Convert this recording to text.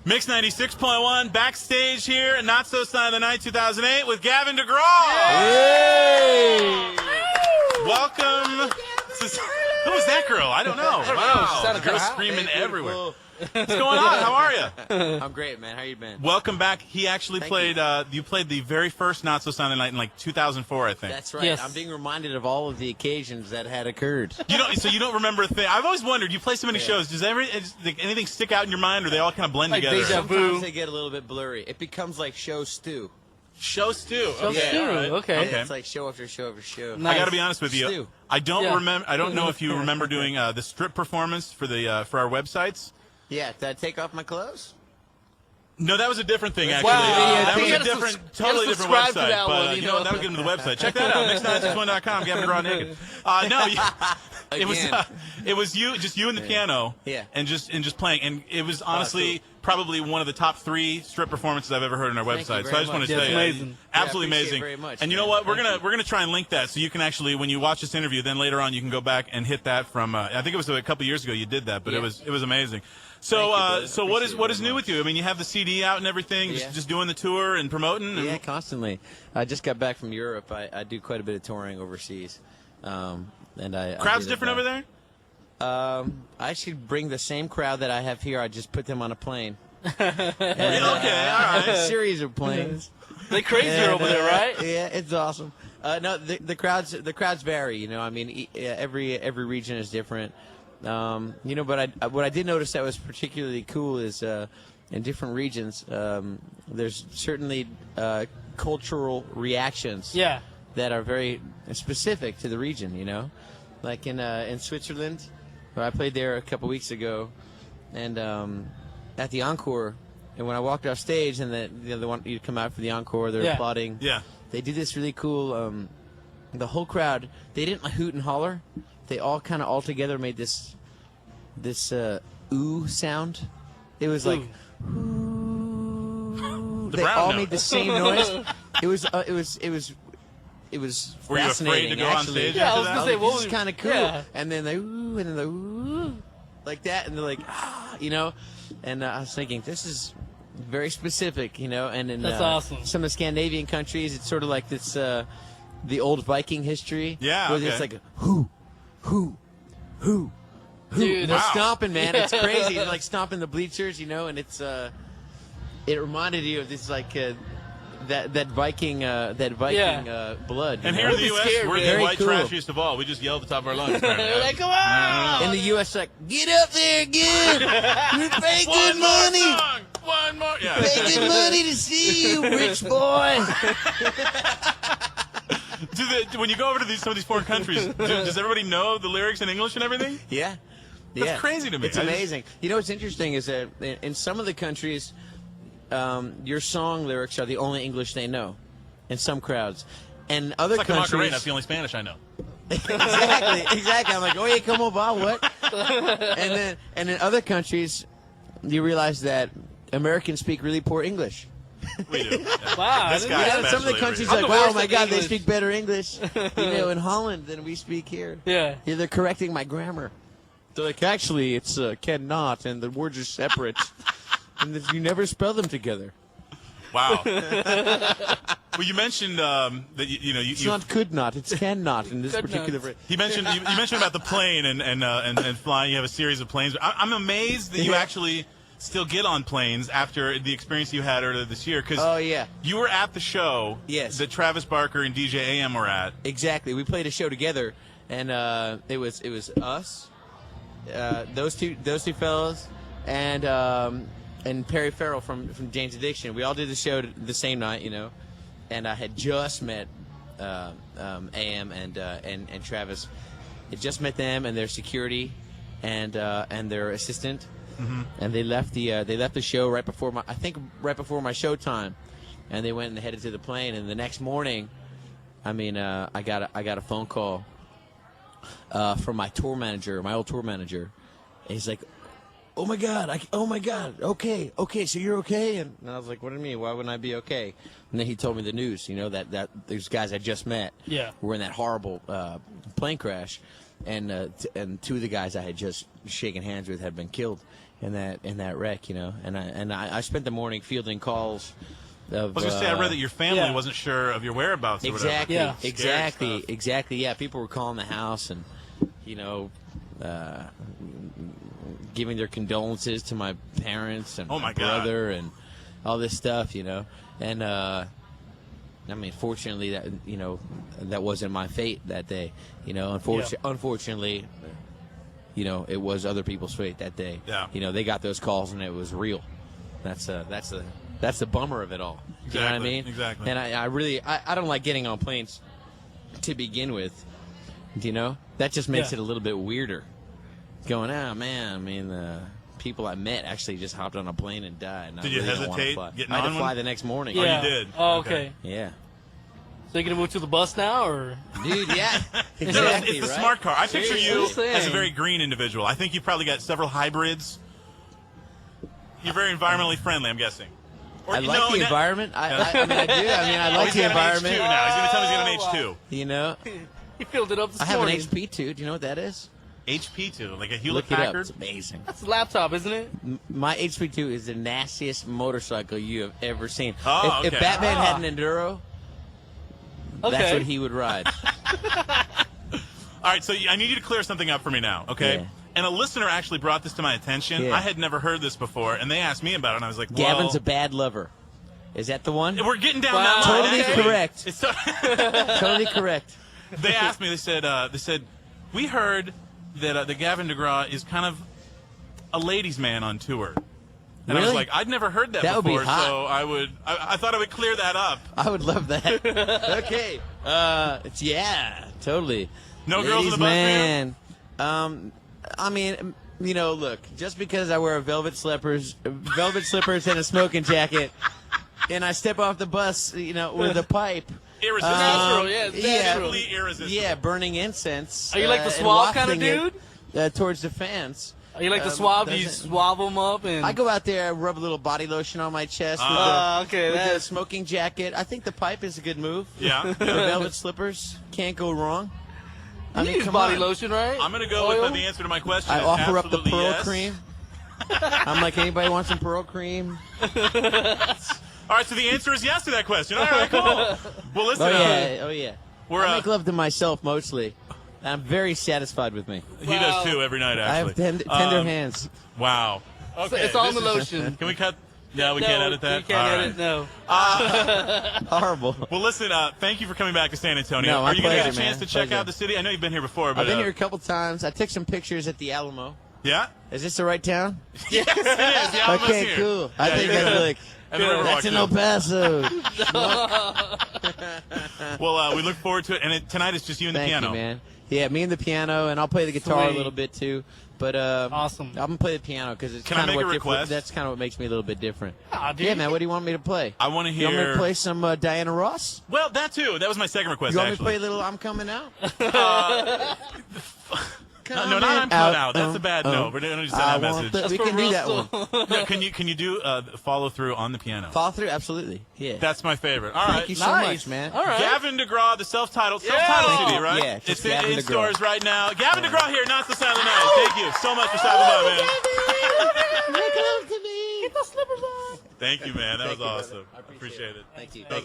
Mix 96.1 backstage here at Not So Sign of the Night 2008 with Gavin DeGraw. Hey! Welcome. Who was that girl? I don't know. Wow. Girls screaming everywhere. Beautiful. What's going on? How are you? I'm great, man. How you been? Welcome back. He actually Thank played. You played the very first Not So Sign of the Night in like 2004, I think. That's right. Yes. I'm being reminded of all of the occasions that had occurred. So you don't remember a thing. I've always wondered. You play so many shows. Does anything stick out in your mind, or they all kind of blend Like together? deja vu. Sometimes they get a little bit blurry. It becomes like show stew. Show stew. Show Okay, stew, all right. okay. It's like show after show after show. Nice. I got to be honest with you. Stew. I don't Yeah. remember. I don't know if you remember doing the strip performance for our websites. Yeah, did I take off my clothes? No, that was a different thing, actually. Wow. Yeah, that you was a gotta totally you different gotta subscribe website. to that but one, you know, that'll get into the website. Check that out, mix961.com. Gavin DeGraw naked. It was you and the piano, Yeah. and just playing, and it was honestly probably one of the top 3 strip performances I've ever heard on our Thank you website. very So I just want to much. say, Yeah, it's amazing. absolutely Yeah, I appreciate amazing. it very much, And you know man. what? We're Thank gonna try and link that, so you can actually, when you watch this interview, then later on you can go back and hit that from. I think it was a couple years ago you did that, but Yeah. it was amazing. Thank you, brother. So what is Appreciate it new very with you? I mean, you have the CD out and everything, Yeah. just doing the tour and promoting. And, Yeah, constantly. I just got back from Europe. I do quite a bit of touring overseas. And I Crowd's did it, different over there. I should bring the same crowd that I have here. I just put them on a plane. Okay, all right. A series of planes. They crazier over there, right? Yeah, it's awesome. No, the crowds vary. You know, I mean, every region is different. You know, but what I did notice that was particularly cool is in different regions, there's certainly cultural reactions. Yeah. That are very specific to the region. You know, like in Switzerland, where I played there a couple weeks ago, and at the encore. And when I walked off stage, and the one you come out for the encore, they're applauding. Yeah. They did this really cool. The whole crowd, they didn't hoot and holler. They all kind of all together made this ooh sound. It was like ooh. They brown all note. made the same noise. It was Were you afraid to fascinating. go on Actually, stage Yeah, I after was that? gonna say, what this was is kind of cool. yeah. And then they ooh, and then they ooh, like that, and they're like, you know. And I was thinking, this is very specific, you know. And in That's awesome. some of the Scandinavian countries, it's sort of like this, the old Viking history. Yeah, where okay. it's like who. Dude, They're Wow. stomping, man. It's crazy. They're like stomping the bleachers, you know. And it's it reminded you of this like. That Viking blood. And you here know? in the U.S., scared, we're man. the Very white cool. trashiest of all. We just yell at the top of our lungs. They're like, come on! In the U.S., like, get up there again. We're One making more money. song! One more. Yeah. Making money to see you, rich boy. When you go over to some of these foreign countries, does everybody know the lyrics in English and everything? Yeah. That's crazy to me. It's amazing. You know what's interesting is that in some of the countries, your song lyrics are the only English they know. In some crowds. And other It's like the countries. Macarena. That's the only Spanish I know. exactly. I'm like, oye, como va? What? And in other countries, you realize that Americans speak really poor English. We do. Yeah. Wow. This I guy didn't know Some of the especially countries over are I'm like, the wow, worst my at God, they English. speak better English, you know, in Holland than we speak here. Yeah. Yeah, they're correcting my grammar. They're like, actually, it's cannot, and the words are separate, and you never spell them together. Wow. Well, you mentioned that you know It's not could not, it's cannot in this Could particular not. phrase. you mentioned about the plane and flying. You have a series of planes. I'm amazed that you Yeah. actually still get on planes after the experience you had earlier this year. Because Oh, yeah. you were at the show Yes. that Travis Barker and DJ AM were at. Exactly. We played a show together, and it was us, those two fellows, and Perry Farrell from Jane's Addiction. We all did the show the same night, you know, and I had just met AM and Travis. I just met them and their security and their assistant, and they left the show right before my show time, and they went and headed to the plane. And the next morning, I mean, I got a phone call from my old tour manager. And he's like, oh my God, okay, so you're okay? And I was like, what do you mean? Why wouldn't I be okay? And then he told me the news, you know, that those guys I just met Yeah. were in that horrible plane crash. and two of the guys I had just shaken hands with had been killed in that wreck, you know. And I spent the morning fielding calls. I was going to say, I read that your family wasn't sure of your whereabouts or exactly, whatever. Yeah. exactly. Yeah, people were calling the house and, you know, giving their condolences to my parents and Oh, my my God. brother and all this stuff, you know. And I mean, fortunately, that wasn't my fate that day, you know. Unfortunately, you know, it was other people's fate that day. Yeah. You know, they got those calls and it was real. That's the bummer of it all. You know what I Exactly, mean? exactly. And I really don't like getting on planes to begin with. You know, that just makes it a little bit weirder. Going, oh man, I mean, people I met actually just hopped on a plane and died. And Did I you really don't wanna hesitate fly. getting I had on to fly one? the next morning. Oh, Yeah. you did? Oh, Okay. okay. Yeah. So you gonna move to the bus now, or? Dude, yeah. No, Exactly, it's the right? smart car. I picture you Seriously. as a very green individual. I think you've probably got several hybrids. You're very environmentally friendly, I'm guessing. Or, I like the environment. I mean, I do. I mean, I like He's the got an environment. H2 now. He's going to tell me he's got an H2. You know, He filled it up this I have an morning. HP2. Do you know what that is? HP2, like a Look Hewlett it up. Packard. It's amazing. That's a laptop, isn't it? My HP2 is the nastiest motorcycle you have ever seen. Oh, If okay. Batman had an Enduro, that's Okay. what he would ride. All right, so I need you to clear something up for me now, okay? Yeah. And a listener actually brought this to my attention. Yeah. I had never heard this before, and they asked me about it, and I was like, Gavin's a well, bad lover. Is that the one? we're getting down Wow. that line. Totally actually. correct. It's Totally correct. they asked me, they said, we heard that Gavin DeGraw is kind of a ladies' man on tour. And I was Really? like, I'd never heard that That would be before, hot. so I thought I would clear that up. I would love that. Okay. Yeah, totally. No girls in the Ladies' bus for you? man. I mean, you know, look, just because I wear velvet slippers and a smoking jacket, and I step off the bus, you know, with a pipe. Irresistible. Natural, yeah, it's natural. Totally irresistible. Yeah, burning incense. Are you like the and suave kind of wafting dude? it, towards the fans. Are you like the swab? Do you doesn't- swab them up and? I go out there, I rub a little body lotion on my chest with, okay, with the that's smoking jacket. I think the pipe is a good move. Yeah. The velvet slippers can't go wrong. I you mean, use come body on. lotion, right? I'm going to go Oil? with the answer to my question. I is offer up the absolutely pearl yes. cream. I'm like, anybody want some pearl cream? All right, so the answer is yes to that question. All right, cool. Well, listen, Oh yeah. we're, I make love to myself mostly. And I'm very satisfied with me. he does too every night, I actually. have tender hands. Wow. Okay, It's all in this the is- lotion. Can we cut? No, we can't edit that. You can't All edit. No. Horrible. Well, listen, thank you for coming back to San Antonio. No, my Are you going to get a pleasure, chance man. to check Pleasure. out the city? I know you've been here before, but I've been here a couple times. I took some pictures at the Alamo. yeah? Is this the right town? Yes, it is. The Alamo's Okay, here. cool. I Yeah, think you're that's good. like And the Riverwalk, that's in too. El Paso. Well, we look forward to it. And tonight it's just you and the Thank piano. you, man. Yeah, me and the piano, and I'll play the guitar a Sweet. little bit too. But Awesome. I'm gonna play the piano because it's Can I kind of make what a different. request? That's kind of what makes me a little bit different. Aw, dude. Yeah, man. What do you want me to play? I want to You want me hear. to play some Diana Ross? Well, that too. That was my second request, You want me to actually. play a little "I'm Coming Out"? No, not I'm coming out. That's a bad no. We're going to just send I that want message. we for can do that Russell. one. No, can you do follow through on the piano? Follow through, absolutely. Yeah. That's my favorite. All right. Thank you so Nice. much, man. All right. Gavin DeGraw, the self-titled Yeah. CD, right? Yeah, just it's Gavin in DeGraw. stores right now. Gavin DeGraw here, not the silent night. Thank you so much for stopping by, man. Make love to me. Thank you, man. That was Thank you, brother. awesome. I Appreciate it. Thank you. That was-